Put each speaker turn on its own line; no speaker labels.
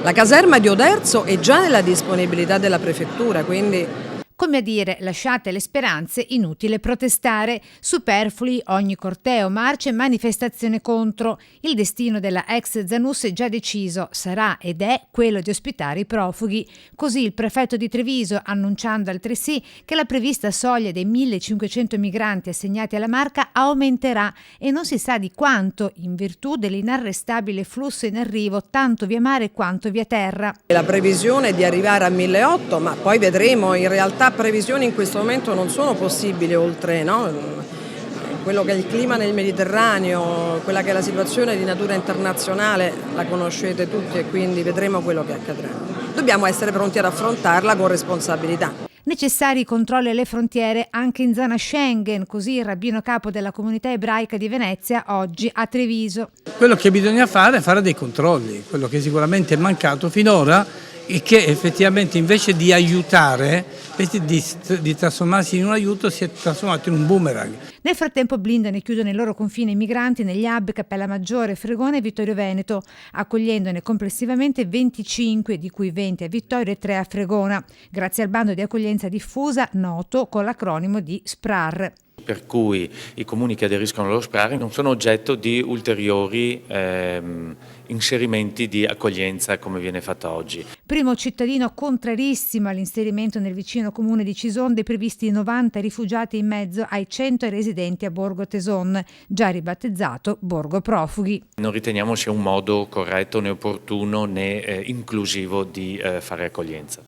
La caserma di Oderzo è già nella disponibilità della prefettura, quindi...
Come a dire, lasciate le speranze, inutile protestare, superflui ogni corteo, marcia e manifestazione contro. Il destino della ex Zanus è già deciso, sarà ed è quello di ospitare i profughi. Così il prefetto di Treviso, annunciando altresì che la prevista soglia dei 1.500 migranti assegnati alla Marca aumenterà e non si sa di quanto, in virtù dell'inarrestabile flusso in arrivo tanto via mare quanto via terra.
La previsione è di arrivare a 1.800, ma poi vedremo, in realtà previsioni in questo momento non sono possibili oltre, no? Quello che è il clima nel Mediterraneo, quella che è la situazione di natura internazionale la conoscete tutti e quindi vedremo quello che accadrà. Dobbiamo essere pronti ad affrontarla con responsabilità.
Necessari controlli alle frontiere anche in zona Schengen, così il rabbino capo della comunità ebraica di Venezia oggi a Treviso.
Quello che bisogna fare è fare dei controlli, quello che sicuramente è mancato finora e che effettivamente invece di aiutare, invece di trasformarsi in un aiuto, si è trasformato in un boomerang.
Nel frattempo blindano e chiudono i loro confini ai migranti negli hub Cappella Maggiore, Fregone e Vittorio Veneto, accogliendone complessivamente 25, di cui 20 a Vittorio e 3 a Fregona, grazie al bando di accoglienza diffusa noto con l'acronimo di SPRAR.
Per cui i comuni che aderiscono allo SPRAR non sono oggetto di ulteriori inserimenti di accoglienza come viene fatta oggi.
Primo cittadino contrarissimo all'inserimento nel vicino comune di Cison dei previsti 90 rifugiati in mezzo ai 100 residenti a Borgo Teson, già ribattezzato Borgo Profughi.
Non riteniamo sia un modo corretto né opportuno né inclusivo di fare accoglienza.